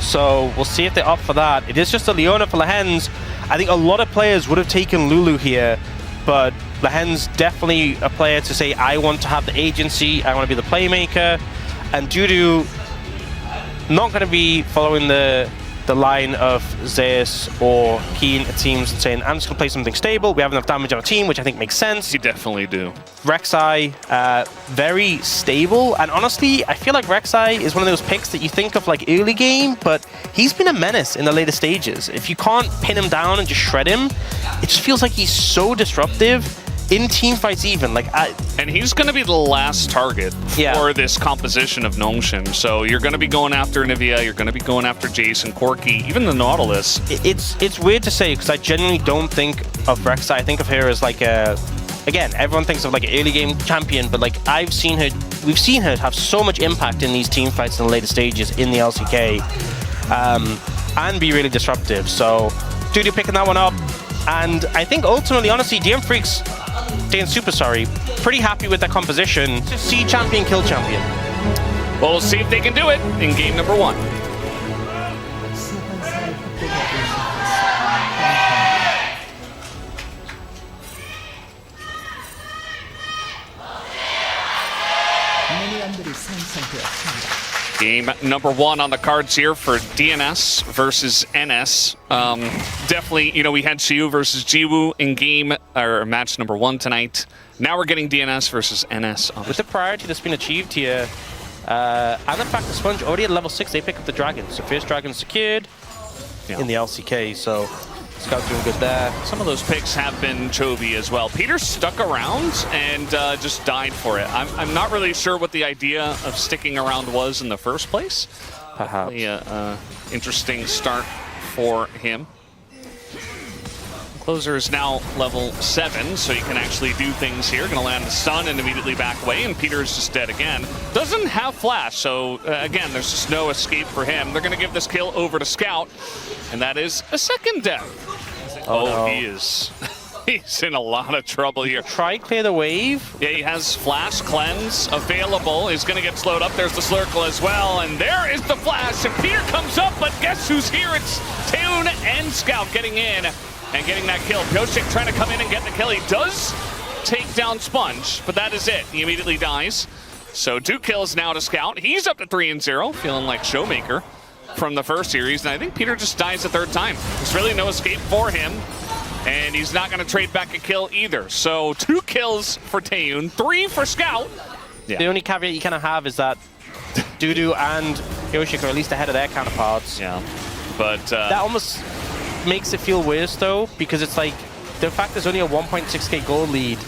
So we'll see if they opt for that. It is just a Leona for Lehens. I think a lot of players would have taken Lulu here, but Lehens definitely a player to say, I want to have the agency, I want to be the playmaker. And Dudu not going to be following the line of Zeus or Keen, it seems, and saying, I'm just going to play something stable. We have enough damage on our team, which I think makes sense. You definitely do. Rek'Sai, very stable. And honestly, I feel like Rek'Sai is one of those picks that you think of like early game, but he's been a menace in the later stages. If you can't pin him down and just shred him, it just feels like he's so disruptive. In team fights even, and he's going to be the last target for this composition of Nongshim. So you're going to be going after Nivea, you're going to be going after Jason, Corki, even the Nautilus. It's weird to say because I genuinely don't think of Rek'Sai. I think of her as like a, again, everyone thinks of like an early game champion, but like we've seen her have so much impact in these team fights in the later stages in the LCK, and be really disruptive. So Dudu picking that one up, and I think ultimately, honestly, DM Freaks. Super sorry. Pretty happy with that composition. Just see champion, kill champion. Well, we'll see if they can do it in game number 1. Game number 1 on the cards here for DNS versus NS. Definitely, you know, we had Xiu versus Jiwoo in game or match number 1 tonight. Now we're getting DNS versus NS. With the priority that's been achieved here, and the fact that Sponge already at level 6, they pick up the dragon. So first dragon secured in the LCK. So Scout doing good there. Some of those picks have been Chovy as well. Peter stuck around and just died for it. I'm not really sure what the idea of sticking around was in the first place. Perhaps. Interesting start for him. Closer is now level 7, so you can actually do things here. Gonna land the stun and immediately back away, and Peter's just dead again. Doesn't have flash, so again, there's just no escape for him. They're gonna give this kill over to Scout, and that is a second death. Oh, no. He is. He's in a lot of trouble here. Try clear the wave. Yeah, he has flash cleanse available. He's gonna get slowed up. There's the Slurkle as well, and there is the flash. And Peter comes up, but guess who's here? It's Taeun and Scout getting in and getting that kill. PYOSIK trying to come in and get the kill. He does take down Sponge, but that is it. He immediately dies. So 2 kills now to Scout. He's up to 3-0, feeling like Showmaker from the first series. And I think Peter just dies a 3rd time. There's really no escape for him. And he's not going to trade back a kill either. So 2 kills for Taeun, 3 for Scout. Yeah. The only caveat you kind of have is that Dudu and PYOSIK are at least ahead of their counterparts. Yeah, but that almost makes it feel worse though, because it's like the fact there's only a 1.6k gold lead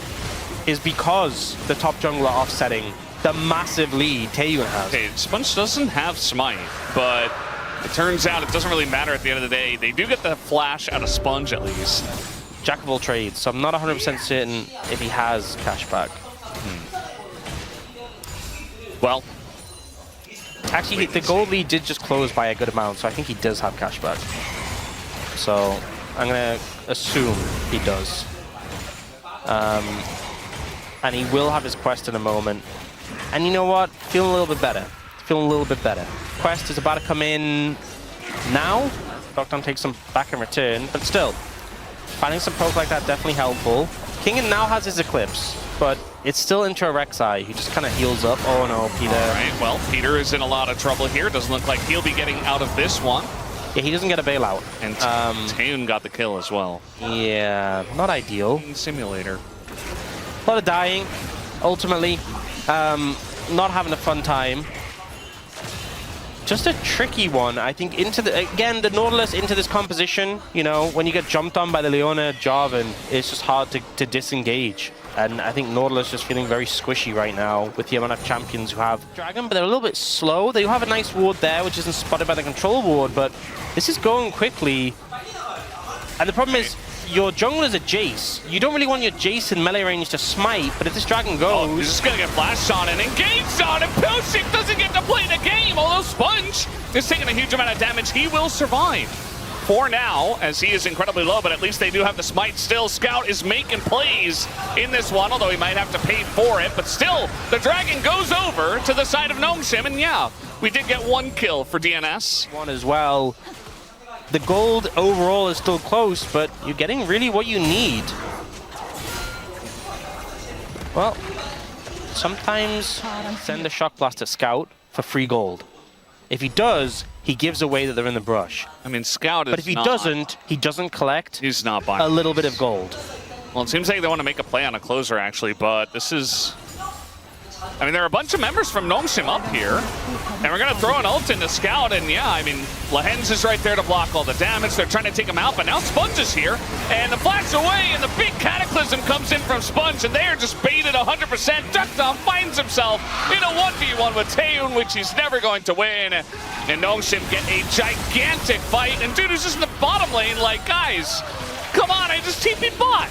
is because the top jungler offsetting the massive lead Taeun has. Okay, Sponge doesn't have Smite, but it turns out it doesn't really matter at the end of the day. They do get the flash out of Sponge at least. Jack of all trades, so I'm not 100% certain if he has cashback. Well, actually, the gold lead did just close by a good amount, so I think he does have cashback. So I'm gonna assume he does. And he will have his quest in a moment. And you know what? Feeling a little bit better. Feeling a little bit better. Quest is about to come in now. Doctor takes some back in return, but still, finding some poke like that definitely helpful. Kingen now has his Eclipse, but it's still into a Rek'Sai. He just kind of heals up. Oh no, Peter. All right, well, Peter is in a lot of trouble here. Doesn't look like he'll be getting out of this one. Yeah, he doesn't get a bailout. And Taeun got the kill as well. Yeah, not ideal. Simulator. A lot of dying, ultimately. Not having a fun time. Just a tricky one, I think, again, the Nautilus into this composition, you know, when you get jumped on by the Leona Jarvan, it's just hard to disengage. And I think Nautilus just feeling very squishy right now with the amount of champions who have Dragon, but they're a little bit slow. They do have a nice ward there, which isn't spotted by the control ward, but this is going quickly. And the problem is, your jungler's a Jace. You don't really want your Jace in melee range to smite, but if this Dragon goes... Oh, he's just going to get flashed on and engaged on, and PYOSIK doesn't get to play the game, although Sponge is taking a huge amount of damage. He will survive. for now, as he is incredibly low, but at least they do have the smite still. Scout is making plays in this one, although he might have to pay for it, but still, the Dragon goes over to the side of Nongshim, and yeah, we did get 1 kill for DNS. One as well. The gold overall is still close, but you're getting really what you need. Well, sometimes send a shock blast at Scout for free gold. If he does, he gives away that they're in the brush. I mean, Scout is But if he doesn't, he doesn't collect he's not buying a little bit of gold. Well, it seems like they want to make a play on a closer, actually, but this is... I mean, there are a bunch of members from Nongshim up here, and we're going to throw an ult into Scout, and yeah, I mean, Lahens is right there to block all the damage. They're trying to take him out, but now Sponge is here, and the flag's away, and the big Cataclysm comes in from Sponge, and they are just baited 100%. Duckdom finds himself in a 1v1 with Taeun, which he's never going to win, and Nongshim get a gigantic fight, and Dudu's just in the bottom lane like, guys, come on, I just TP'd bot.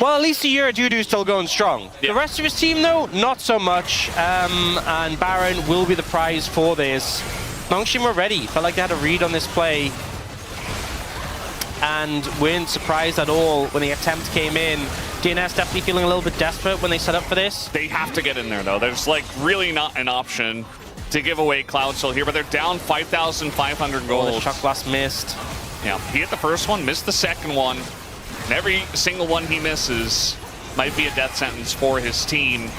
Well, at least the Dudu's still going strong. Yeah. The rest of his team, though, not so much. And Baron will be the prize for this. Nongshim were ready. Felt like they had a read on this play. And weren't surprised at all when the attempt came in. DNS definitely feeling a little bit desperate when they set up for this. They have to get in there, though. There's, like, really not an option to give away Cloud Soul here, but they're down 5,500 gold. Oh, the shock blast missed. Yeah, he hit the first one, missed the second one. And every single one he misses might be a death sentence for his team.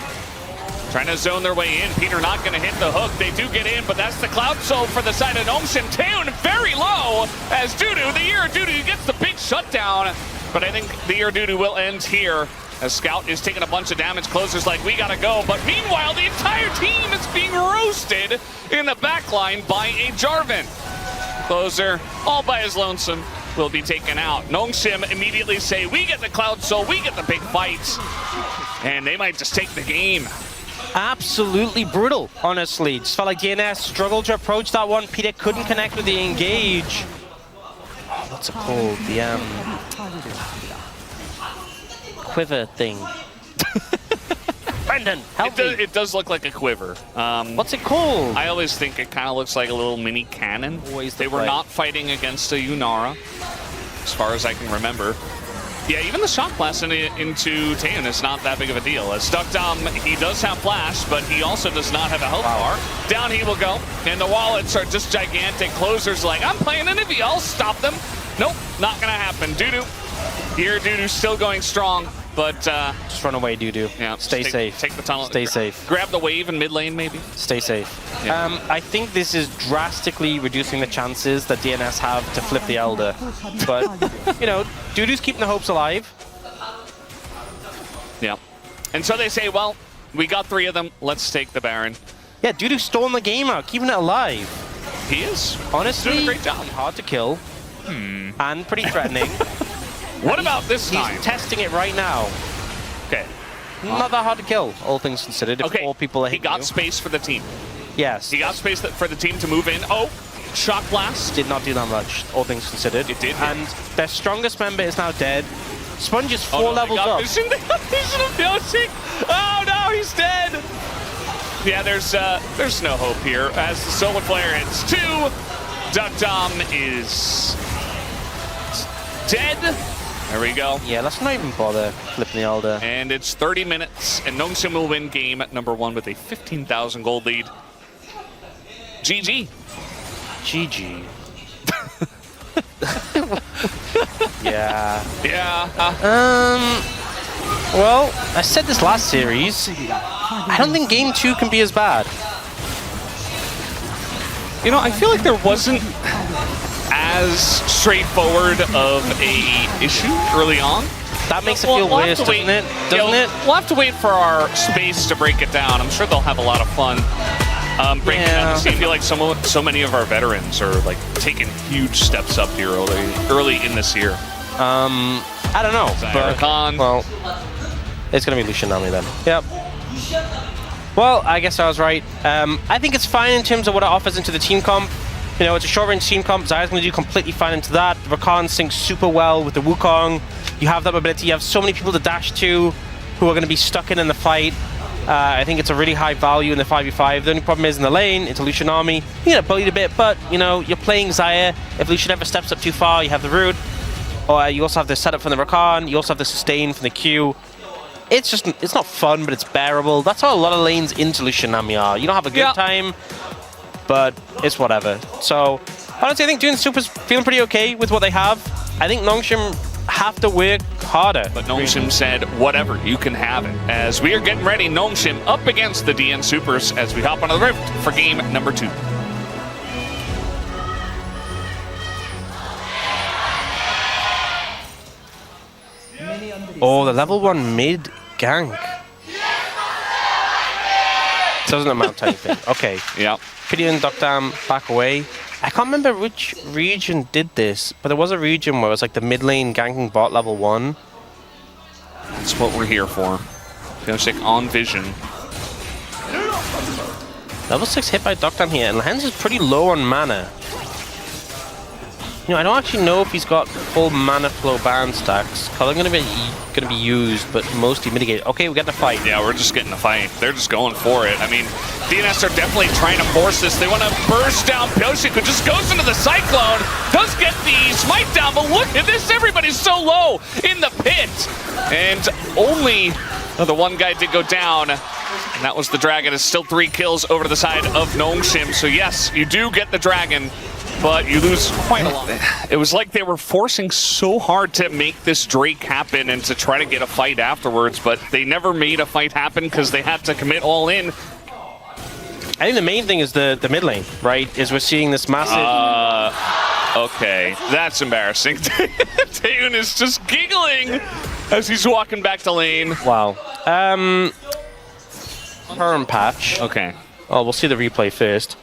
Trying to zone their way in. Peter not going to hit the hook. They do get in, but that's the Cloud Soul for the side of Nongshim. Taeun very low as Dudu, the Dudu gets the big shutdown. But I think the Dudu will end here as Scout is taking a bunch of damage. Closer's like, we got to go. But meanwhile, the entire team is being roasted in the backline by a Jarvan. Closer, all by his lonesome, will be taken out. Nongshim immediately say, we get the Cloud Soul, we get the big fights. And they might just take the game. Absolutely brutal, honestly. Just felt like DNS struggled to approach that one. Peter couldn't connect with the engage. Oh, what's it called? The quiver thing. Brendan, help me. It does look like a quiver. What's it called? I always think it kind of looks like a little mini cannon. They were not fighting against a Yunara, as far as I can remember. Yeah, even the shock blast into Taeun is not that big of a deal. As Duckdom, he does have flash, but he also does not have a health bar. Down he will go, and the wallets are just gigantic. Closer's like, I'm playing an Ivy, I'll stop them. Nope, not gonna happen. Dudu, here Dudu's still going strong, but... just run away, Dudu. Yeah, stay safe. Take the tunnel. Stay safe. Grab the wave in mid lane, maybe. Stay safe. Yeah. I think this is drastically reducing the chances that DNS have to flip the Elder. But, you know, Dudu's keeping the hopes alive. Yeah. And so they say, well, we got 3 of them. Let's take the Baron. Yeah, Dudu's stalling the game out, keeping it alive. He is. Honestly, doing a great job. Hard to kill. And pretty threatening. What about this time? He's testing it right now. Okay. Not that hard to kill, all things considered, if all people are hitting He got you. space for the team. Yes. He got space for the team to move in. Oh, shock blast. Did not do that much, all things considered. It did. And their strongest member is now dead. Sponge is 4 levels up. Vision of PYOSIK. Oh no, he's dead. Yeah, there's no hope here as the Solar Flare hits 2. Duckdom is dead. There we go. Yeah, let's not even bother flipping the Elder. And it's 30 minutes, and Nongshim will win game at #1 with a 15,000 gold lead. GG. GG. Yeah. Yeah. Well, I said this last series. I don't think game 2 can be as bad. You know, I feel like there wasn't as straightforward of a issue early on. That makes it feel weird, doesn't it? Doesn't it? We'll have to wait for our space to break it down. I'm sure they'll have a lot of fun breaking it down. I feel like so many of our veterans are like taking huge steps up here early in this year. I don't know. But, well, it's going to be Lucian Nami then. Yep. Well, I guess I was right. I think it's fine in terms of what it offers into the team comp. You know, it's a short-range team comp. Zaya's going to do completely fine into that. Rakan syncs super well with the Wukong. You have that mobility. You have so many people to dash to who are going to be stuck in the fight. I think it's a really high value in the 5v5. The only problem is in the lane, it's a Lucian army. You get bullied a bit, but, you know, you're playing Xayah. If Lucian ever steps up too far, you have the root. Or you also have the setup from the Rakan. You also have the sustain from the Q. It's just, it's not fun, but it's bearable. That's how a lot of lanes into Lucian army are. You don't have a good time, but it's whatever. So, honestly, I think doing Super's feeling pretty okay with what they have. I think Nongshim have to work harder. But Nongshim said, whatever, you can have it. As we are getting ready, Nongshim up against the DN Supers as we hop onto the Rift for game number 2. Oh, the level 1 mid gank. Doesn't amount to anything. Okay. Yeah. Pidion and Doctam back away. I can't remember which region did this, but there was a region where it was like the mid lane ganking bot level 1. That's what we're here for. PYOSIK on vision. Level 6 hit by Doctam here, and Lehens is pretty low on mana. You know, I don't actually know if he's got full mana flow ban stacks. Color gonna be used, but mostly mitigated. Okay, we're getting a fight. Yeah, we're just getting a fight. They're just going for it. I mean, DNS are definitely trying to force this. They want to burst down PYOSIK, who just goes into the Cyclone. Does get the smite down, but look at this. Everybody's so low in the pit. And only the one guy did go down. And that was the Dragon. It's still 3 kills over to the side of Nongshim. So yes, you do get the Dragon, but you lose quite a lot. It was like they were forcing so hard to make this Drake happen and to try to get a fight afterwards, but they never made a fight happen because they had to commit all in. I think the main thing is the mid lane, right? Is we're seeing this massive... Okay, that's embarrassing. Taeun is just giggling as he's walking back to lane. Wow. Current patch. Okay. Oh, we'll see the replay first.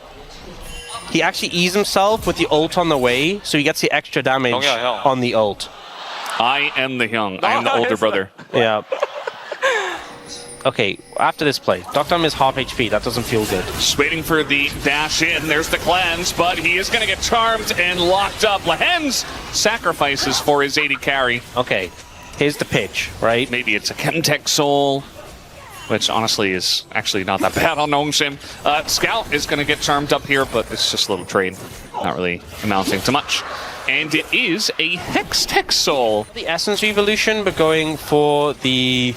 He actually eased himself with the ult on the way, so he gets the extra damage on the ult. I am the young. I am the older brother. Yeah. Okay, after this play, Doctam is half HP. That doesn't feel good. Just waiting for the dash in. There's the cleanse, but he is going to get charmed and locked up. Lehens sacrifices for his 80 carry. Okay, here's the pitch, right? Maybe it's a Chemtech Soul, which honestly is actually not that bad on Nongshim. Scout is going to get charmed up here, but it's just a little trade. Not really amounting to much. And it is a Hextech Soul. The Essence Revolution, but going for the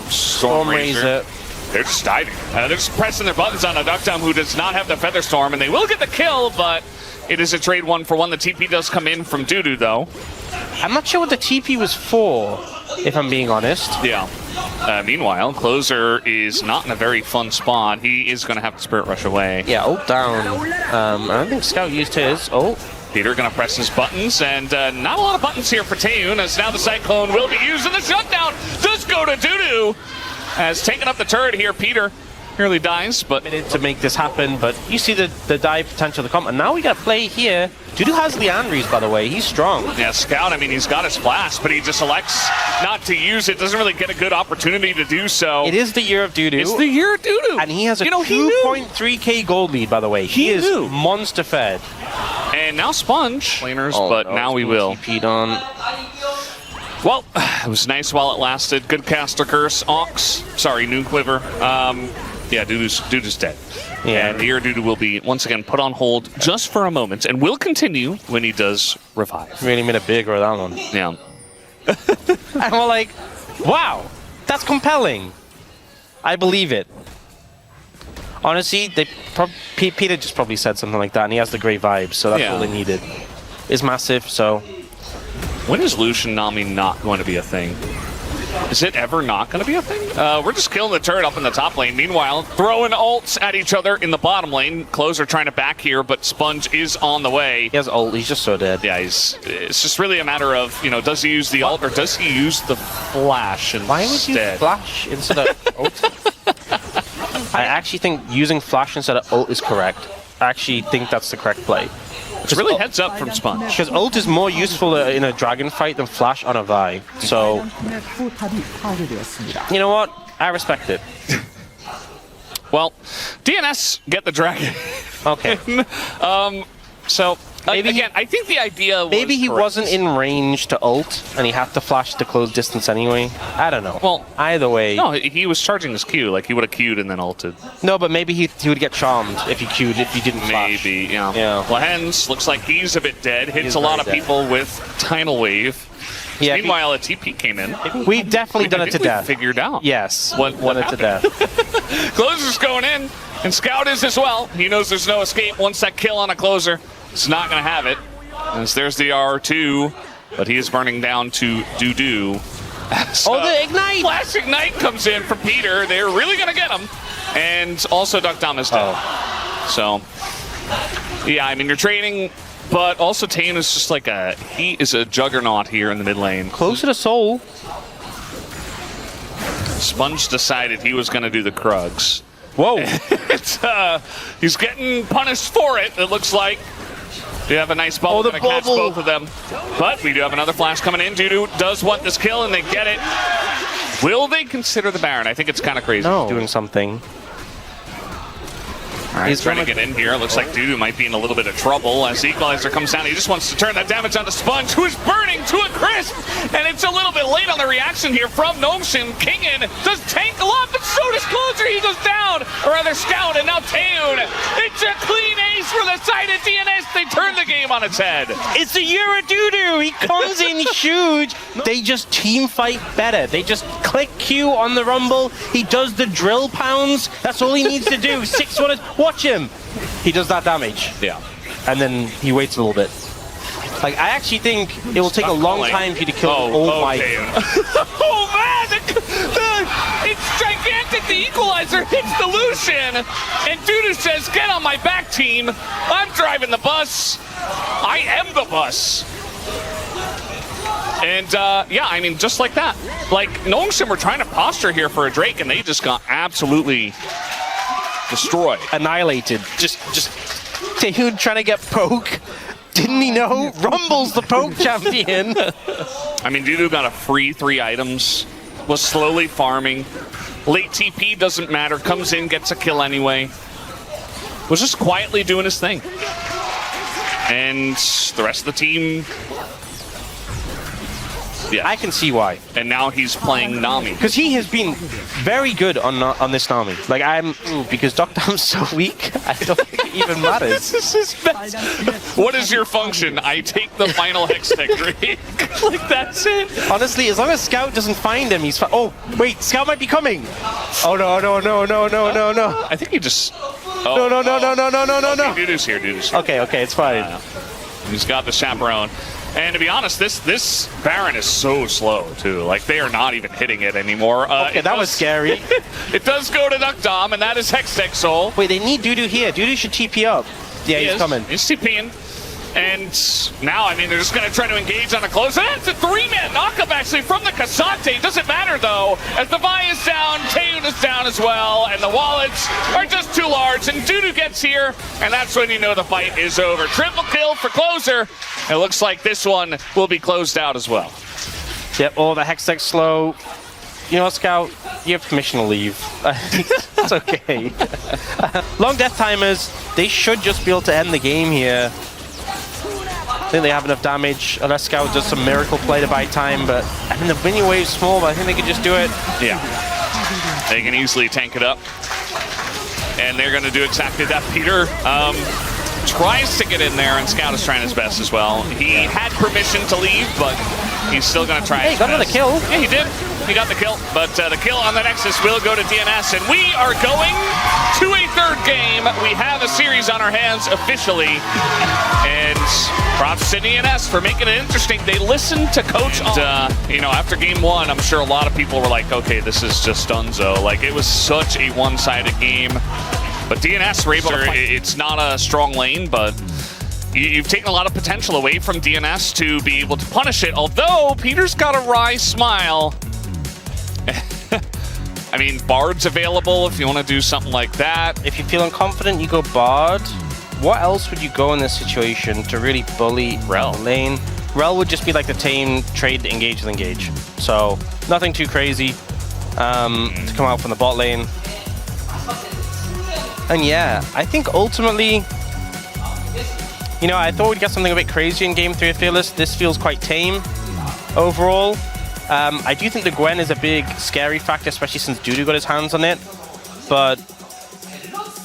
Storm Razor. They're just diving. They're just pressing their buttons on a Doctam who does not have the Feather Storm, and they will get the kill, but it is a trade 1-for-1. The TP does come in from Dudu, though. I'm not sure what the TP was for, if I'm being honest. Yeah. Meanwhile, Closer is not in a very fun spot. He is going to have to Spirit Rush away. Yeah, ult down. I don't think Scout used his. Oh. Peter going to press his buttons, and not a lot of buttons here for Taeun, as now the Cyclone will be used, and the shutdown does go to Dudu. As taking up the turret here, Peter nearly dies, but... to make this happen, but you see the dive potential to come, and now we got to play here. Dudu has Liandry's, by the way. He's strong. Yeah, Scout, I mean, he's got his flash, but he just elects not to use it. Doesn't really get a good opportunity to do so. It is the year of Dudu. It's the year of Dudu. And he has a 2.3k gold lead, by the way. He is monster fed. And now Sponge, laners, but no, now we will. TP'd on. Well, it was nice while it lasted. Good caster curse. Ox, sorry, Noon Quiver. Yeah, Dudu's dead. Yeah. And here Dudu will be once again put on hold just for a moment, and will continue when he does revive. Really made a big or that one. Yeah. And we're like, wow, that's compelling. I believe it. Honestly, Peter just probably said something like that, and he has the great vibes, so that's all they needed. It's massive, so... When is Lucian Nami not going to be a thing? Is it ever not going to be a thing? We're just killing the turret up in the top lane. Meanwhile, throwing ults at each other in the bottom lane. Closer trying to back here, but Sponge is on the way. He has ult. He's just so dead. Yeah, it's just really a matter of, you know, does he use the ult or does he use the flash instead? Why would you flash instead of ult? I actually think using flash instead of ult is correct. I actually think that's the correct play. It's really heads up from Sponge. Because ult is more useful in a dragon fight than flash on a Vi. So, you know what? I respect it. Well, DNS get the dragon. Okay. So Maybe again, I think the idea was maybe he correct. wasn't in range to ult, and he had to flash to close distance anyway. I don't know. Well, either way. No, he was charging his Q. Like, he would have Q'd and then ulted. No, but maybe he would get charmed if he Q'd, if he didn't flash. Maybe, yeah. Yeah. Lehens looks like he's a bit dead. Hits He's a lot of very dead. people with Tidal Wave. Yeah, Meanwhile, a TP came in. We've definitely done it to death. Figured out. Yes, What done it to death. Closer's going in, and Scout is as well. He knows there's no escape once that kill on a closer. It's not going to have it. As there's the R2, but he is burning down to Doo-Doo. Oh, the Ignite! Flash Ignite comes in from Peter. They're really going to get him. And also Duck Dom is dead. So, yeah, I mean, you're trading, but also Tane is just like he is a juggernaut here in the mid lane. Closer to Soul. Sponge decided he was going to do the Krugs. Whoa. He's getting punished for it, it looks like. We have a nice bubble the to catch bubble. both of them. But we do have another flash coming in. Doo-Doo does want this kill, and they get it. Will they consider the Baron? I think it's kind of crazy. No. Doing something. All right, he's trying to get in here. Looks like Doo-Doo might be in a little bit of trouble as the Equalizer comes down. He just wants to turn that damage onto Sponge, who is burning to a crisp. And it's a little bit late on the reaction here from Nongshim. Kingin does tank a lot, but so does Closer. He goes down, or rather Scout, and now Taeun. It's a clean ace for the side of DNS. They turn the game on its head. It's a Euro Doo-Doo. He comes in huge. They just team fight better. They just click Q on the Rumble. He does the drill pounds. That's all he needs to do. 6-1. Watch him. He does that damage. Yeah. And then he waits a little bit. Like, I actually think it will take a long time for you to kill my... Oh, man! It's gigantic. The Equalizer hits the Lucian. And Doo-Doo says, get on my back, team. I'm driving the bus. I am the bus. And, yeah, I mean, just like that. Like, Nongshim were trying to posture here for a Drake, and they just got absolutely destroyed. Annihilated. Just Taehoon trying to get poke. Didn't he know? Rumble's the poke champion. I mean, Doo-Doo got a free 3 items, was slowly farming. Late TP doesn't matter, comes in, gets a kill anyway. Was just quietly doing his thing. And the rest of the team... Yeah. I can see why. And now he's playing Nami. Because he has been very good on this Nami. Like, because Doctor's so weak, I don't think it even matters. This is his best. What is your function? I take the final Hex Tech Drake. Like, that's it. Honestly, as long as Scout doesn't find him, he's fine. Oh, wait, Scout might be coming. Oh, no. I think he just... No. Okay, Doo-Doo's here, Doo-Doo's here. Okay, it's fine. He's got the chaperone. And to be honest, this Baron is so slow, too. Like, they are not even hitting it anymore. Okay, that was scary. It does go to Duck Dom, and that is Hextech Soul. Wait, they need Doo-Doo here. Doo-Doo should TP up. Yeah, he's coming. He's TPing. And now, I mean, they're just going to try to engage on a close. And it's a 3-man knockup, actually, from the Kasante. Doesn't matter, though, as the Vi is down, Taehoon is down as well, and the wallets are just too large. And Doo-Doo gets here, and that's when you know the fight is over. Triple kill for Closer. It looks like this one will be closed out as well. Yep, the Hextech slow. You know what, Scout? You have permission to leave. It's okay. Long death timers, they should just be able to end the game here. I think they have enough damage, unless Scout does some miracle play to buy time, but I mean, the minion wave's small, but I think they could just do it. Yeah. They can easily tank it up. And they're going to do exactly that. Peter tries to get in there, and Scout is trying his best as well. He had permission to leave, but he's still going to try his Hey, got another best. kill. Yeah, he did. He got the kill, but the kill on the Nexus will go to DNS, and we are going to a 3rd game. We have a series on our hands officially, and props to DNS for making it interesting. They listened to Coach, you know, after game 1, I'm sure a lot of people were like, okay, this is just dunzo. Like, it was such a one-sided game, but DNS were able to fight. It's not a strong lane, but you've taken a lot of potential away from DNS to be able to punish it, although Peter's got a wry smile. I mean, Bard's available if you want to do something like that. If you're feeling confident, you go Bard. What else would you go in this situation to really bully Rel. the lane? Rel would just be like the tame trade engage with engage. So nothing too crazy to come out from the bot lane. And yeah, I think ultimately You know, I thought we'd get something a bit crazy in Game 3 of Fearless. This feels quite tame overall. I do think the Gwen is a big scary factor, especially since Dudu got his hands on it. But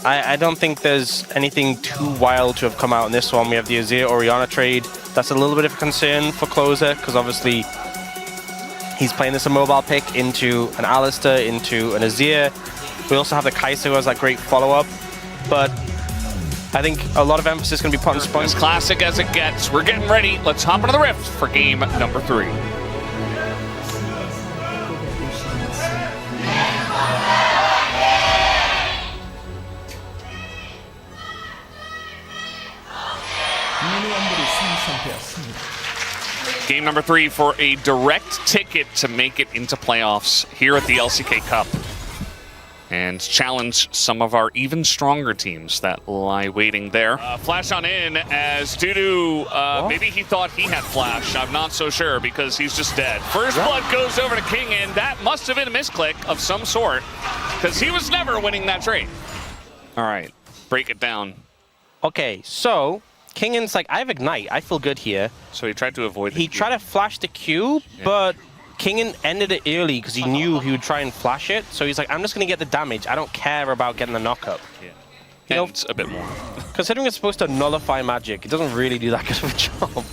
I don't think there's anything too wild to have come out in this one. We have the Azir Orianna trade. That's a little bit of a concern for Closer, because obviously he's playing this a mobile pick into an Alistar, into an Azir. We also have the Kai'Sa, who has that great follow-up. But I think a lot of emphasis is going to be put on Sponge. As classic as it gets. We're getting ready. Let's hop into the Rift for game number 3. Game number 3 for a direct ticket to make it into playoffs here at the LCK Cup and challenge some of our even stronger teams that lie waiting there. Flash on in as Dudu, maybe he thought he had Flash. I'm not so sure because he's just dead. First blood goes over to King, and that must have been a misclick of some sort because he was never winning that trade. All right, break it down. Okay, so Kingan's like, I have Ignite. I feel good here. So he tried to avoid the He tried to flash the Q, but Kingan ended it early because he knew he would try and flash it. So he's like, I'm just going to get the damage. I don't care about getting the knockup. Yeah. You know, and a bit more. Considering it's supposed to nullify magic, it doesn't really do that good of a job.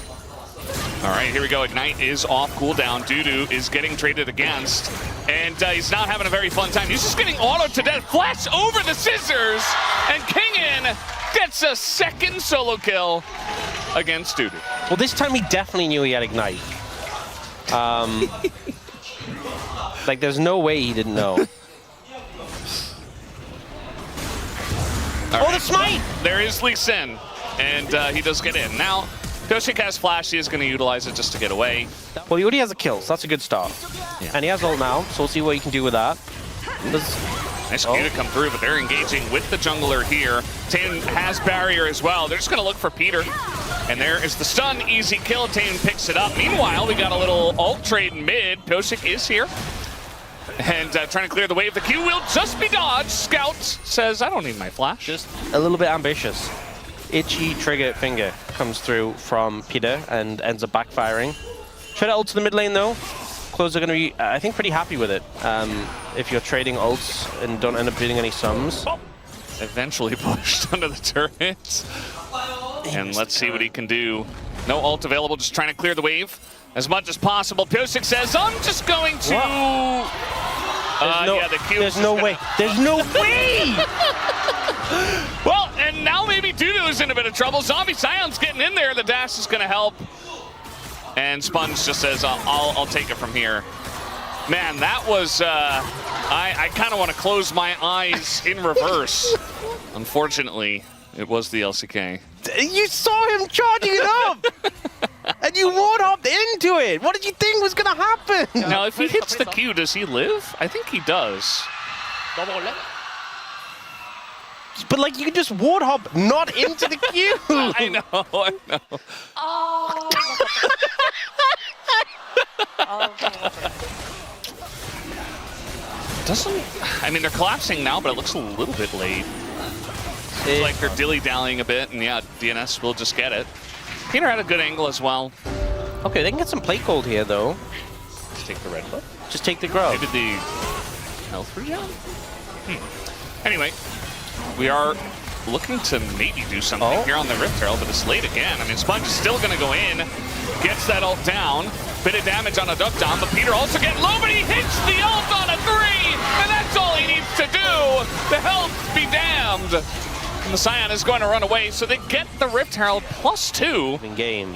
All right, here we go. Ignite is off cooldown. Dudu is getting traded against, and he's not having a very fun time. He's just getting autoed to death. Flash over the scissors, and Kingan gets a second solo kill against Dudu. Well, this time he definitely knew he had Ignite. Like, there's no way he didn't know. Oh, the smite! There is Lee Sin, and he does get in. Now, PYOSIK has Flash. He is going to utilize it just to get away. Well, he already has a kill, so that's a good start. Yeah. And he has ult now, so we'll see what he can do with that. Nice Q to come through, but they're engaging with the jungler here. Tayn has barrier as well. They're just going to look for Peter. And there is the stun. Easy kill. Tayn picks it up. Meanwhile, we got a little ult trade in mid. PYOSIK is here. And trying to clear the wave. The Q will just be dodged. Scout says, I don't need my flash. Just a little bit ambitious. Itchy trigger finger comes through from Peter and ends up backfiring. Try to ult to the mid lane though. Close are going to be, I think, pretty happy with it. If you're trading ults and don't end up doing any sums. Oh. Eventually pushed under the turret. And let's see what he can do. No ult available, just trying to clear the wave as much as possible. PYOSIK says, I'm just going to... yeah, the Q there's no way. There's no way! Well, and now maybe Dudu is in a bit of trouble. Zombie Scion's getting in there. The dash is going to help. And Sponge just says, I'll take it from here. Man, that was... I kind of want to close my eyes in reverse. Unfortunately, it was the LCK. You saw him charging it up! And you ward-hopped into it! What did you think was going to happen? Now, if he hits the Q, does he live? I think he does. But, like, you can just ward-hop not into the Q! I know. Oh. I mean, they're collapsing now, but it looks a little bit late. It's like they're dilly-dallying a bit, and yeah, DNS will just get it. Peter had a good angle as well. Okay, they can get some play cold here, though. Just take the red buff. Just take the grub. Maybe the health regen? Anyway, we are looking to maybe do something here on the Rift Herald, but it's late again. I mean, Sponge is still going to go in, gets that ult down, bit of damage on a duck down, but Peter also getting low, but he hits the ult on a 3, and that's all he needs to do. The health be damned. And the Scion is going to run away, so they get the Rift Herald +2. In game.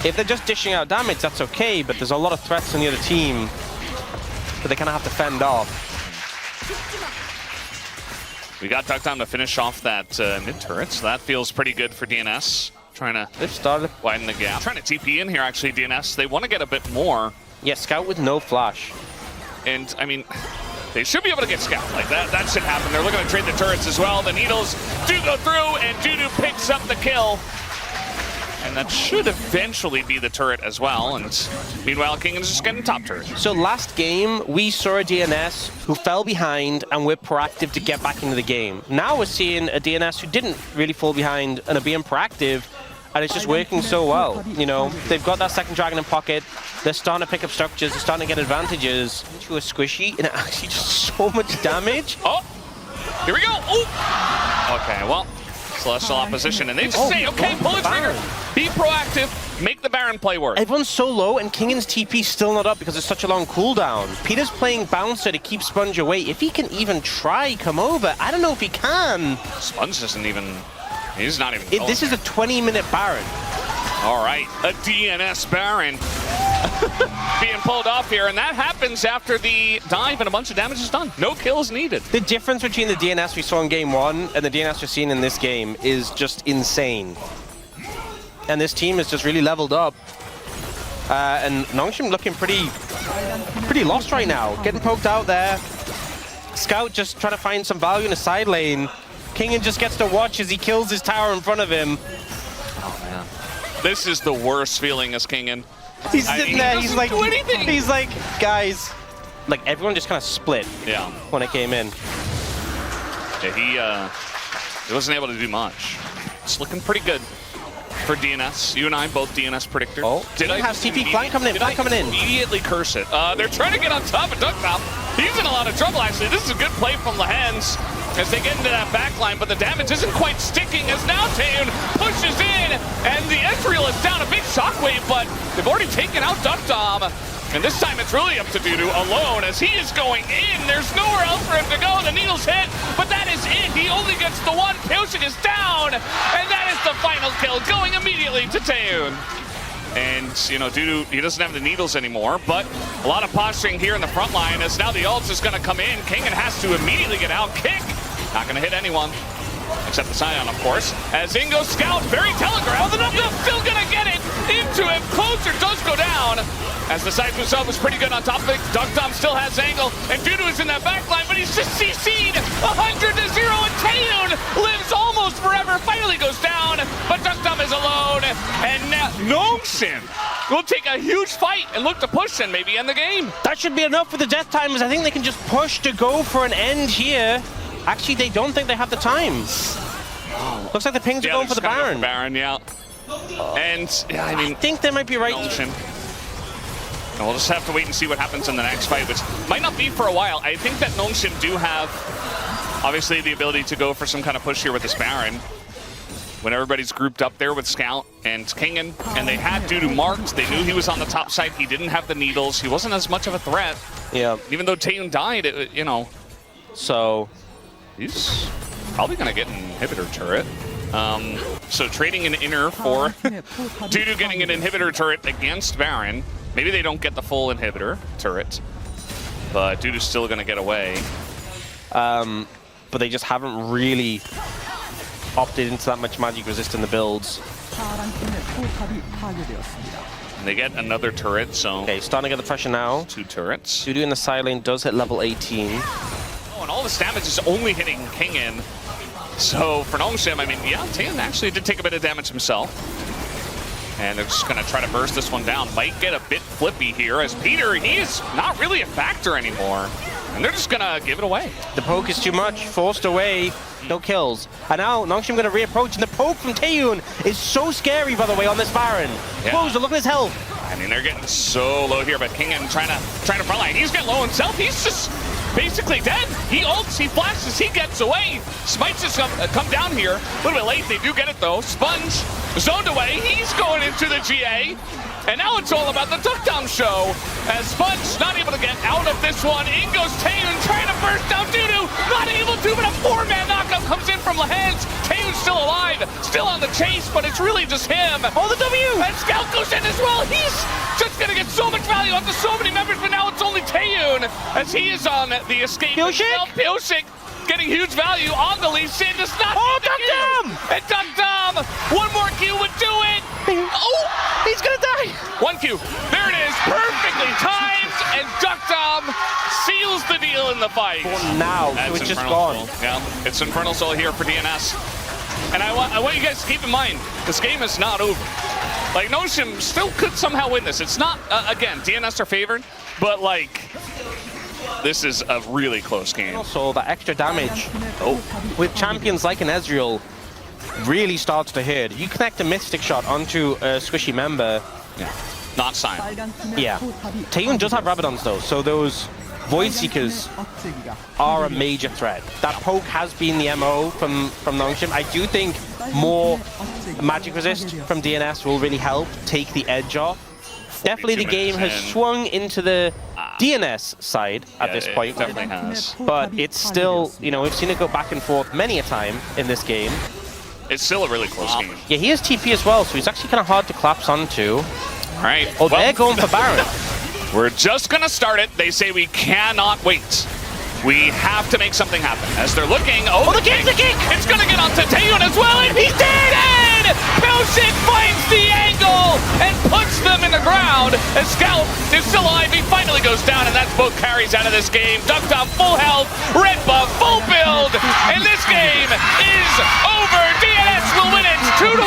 If they're just dishing out damage, that's okay, but there's a lot of threats on the other team that they kind of have to fend off. We got Duck Down to finish off that mid turret, so that feels pretty good for DNS. Trying to widen the gap. Trying to TP in here, actually, DNS. They want to get a bit more. Yeah, Scout with no flash. And, I mean, they should be able to get Scout. Like, that should happen. They're looking to trade the turrets as well. The needles do go through, and Dudu picks up the kill. And that should eventually be the turret as well. And meanwhile, Kingan's just getting top turret. So last game, we saw a DNS who fell behind and we're proactive to get back into the game. Now we're seeing a DNS who didn't really fall behind and are being proactive, and it's just working so well. You know, they've got that second dragon in pocket. They're starting to pick up structures. They're starting to get advantages. To a squishy, and it actually does so much damage. Oh, here we go. Oh. Okay, well, Celestial opposition, and they just say, okay, pull the trigger, be proactive, make the Baron play work. Everyone's so low, and Kingan's TP's still not up because it's such a long cooldown. Peter's playing Bouncer to keep Sponge away. If he can even try come over, I don't know if he can. Sponge doesn't even, he's not even This is a 20-minute Baron. All right, a DNS Baron being pulled off here, and that happens after the dive and a bunch of damage is done. No kills needed. The difference between the DNS we saw in game 1 and the DNS we're seeing in this game is just insane. And this team is just really leveled up. And Nongshim looking pretty lost right now. Getting poked out there. Scout just trying to find some value in the side lane. Kingan just gets to watch as he kills his tower in front of him. Oh, man. This is the worst feeling as Kingan. He's sitting there, he's like, do anything. He's like, guys. Like, everyone just kind of split when it came in. Yeah, he wasn't able to do much. It's looking pretty good for DNS. You and I both DNS predictors. Oh, did I have TP flank coming in? Flank coming in. Immediately curse it. They're trying to get on top of Duckmouth. He's in a lot of trouble, actually. This is a good play from the Hens as they get into that backline, but the damage isn't quite sticking as now Taeun pushes in, and the Ezreal is down. A big shockwave, but they've already taken out Duckdom. And this time it's really up to Dudu alone as he is going in. There's nowhere else for him to go. The needle's hit, but that is it. He only gets the one. PYOSIK is down, and that is the final kill, going immediately to Taeun. And, you know, Dudu, he doesn't have the needles anymore, but a lot of posturing here in the front line as now the ult is going to come in. Kingan has to immediately get out. Kick, not going to hit anyone, except the Scion, of course. As Ingo Scout, very telegraphed, and Ingo's still going to get it into him. Closer does go down, as the side himself was pretty good on top of it. Duckdom still has angle, and Dudu is in that back line, but he's just CC'd 100-0, and Taeun lives almost forever, finally goes down, but Duckdom is alone, and now Nongshim will take a huge fight and look to push and maybe end the game. That should be enough for the death timers. I think they can just push to go for an end here. Actually, they don't think they have the time. Looks like the pings are going for the Baron. Baron, yeah. And, yeah, I mean, I think they might be right. Nongshim. And we'll just have to wait and see what happens in the next fight, which might not be for a while. I think that Nongshim do have, obviously, the ability to go for some kind of push here with this Baron. When everybody's grouped up there with Scout and Kingan, and they had Dudu marked, they knew he was on the top side. He didn't have the needles. He wasn't as much of a threat. Yeah. Even though Taeun died, you know. So he's probably going to get an inhibitor turret. So trading an inner for Dudu getting an inhibitor turret against Baron. Maybe they don't get the full inhibitor turret, but Dudu's still going to get away. But they just haven't really opted into that much magic resist in the builds. And they get another turret, so... Okay, starting to get the pressure now. 2 turrets. Dudu in the side lane does hit level 18. Oh, and all this damage is only hitting Kingan. So for Nongshim, I mean, yeah, Taeun actually did take a bit of damage himself. And they're just going to try to burst this one down. Might get a bit flippy here as Peter, he is not really a factor anymore. And they're just going to give it away. The poke is too much, forced away, no kills. And now Nongshim going to reapproach, and the poke from Taeun is so scary, by the way, on this Baron. Yeah. Closer, look at his health. I mean, they're getting so low here, but Kingan trying to frontline. He's getting low himself. He's just basically dead. He ults, he flashes, he gets away. Smites just come down here. A little bit late, they do get it though. Sponge zoned away. He's going into the GA. And now it's all about the Duckdown show. As Sponge not able to get out of this one. In goes Taeun trying to burst down Dudu. Not able to, but a 4-man knockup comes in from Lahens. Taeun's still alive, still on the chase, but it's really just him. Oh, the W! And Scout goes in as well. He's just going to get so much value after so many members, but now it's only Taeun as he is on the escape. PYOSIK getting huge value on the Lee Sin. Does not Duckdom! And Duckdom! One more Q would do it! Oh! He's gonna die! 1 Q. There it is. Perfectly timed. And Duckdom seals the deal in the fight. For now, so it's just gone. Soul. Yeah, it's Infernal Soul here for DNS. And I want you guys to keep in mind, this game is not over. Like, Nongshim still could somehow win this. It's not, again, DNS are favored, but like, this is a really close game. Also, that extra damage with champions like an Ezreal really starts to hurt. You connect a Mystic Shot onto a squishy member. Yeah, not silent. Yeah. Taeyun does have Rabadons though, so those Void Seekers are a major threat. That poke has been the MO from Nongshim. I do think more magic resist from DNS will really help take the edge off. Definitely the game has swung into the DNS side at this point. Definitely has. But it's still, you know, we've seen it go back and forth many a time in this game. It's still a really close game. Yeah, he has TP as well, so he's actually kind of hard to collapse onto. All right. Oh, they're going for Baron. We're just going to start it. They say we cannot wait. We have to make something happen. As they're looking, oh, the kick! It's going to get onto Taeyun as well, and he's dead! PYOSIK finds the angle and puts them in the ground. As Scout is still alive, he finally goes down, and that's both carries out of this game. Ducked up, full health, red buff, full build, and this game is over. DNS will win it 2-1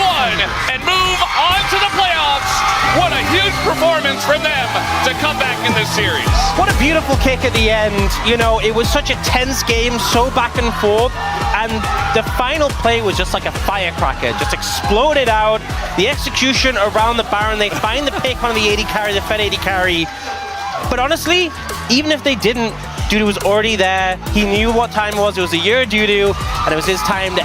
and move on to the playoffs. What a huge performance from them to come back in this series. What a beautiful kick at the end. You know, it was such a tense game, so back and forth, and the final play was just like a firecracker, just exploded out. The execution around the Baron, they find the pick on the 80 carry, the Fed 80 carry. But honestly, even if they didn't, Dudu was already there. He knew what time it was. It was a year Dudu, and it was his time to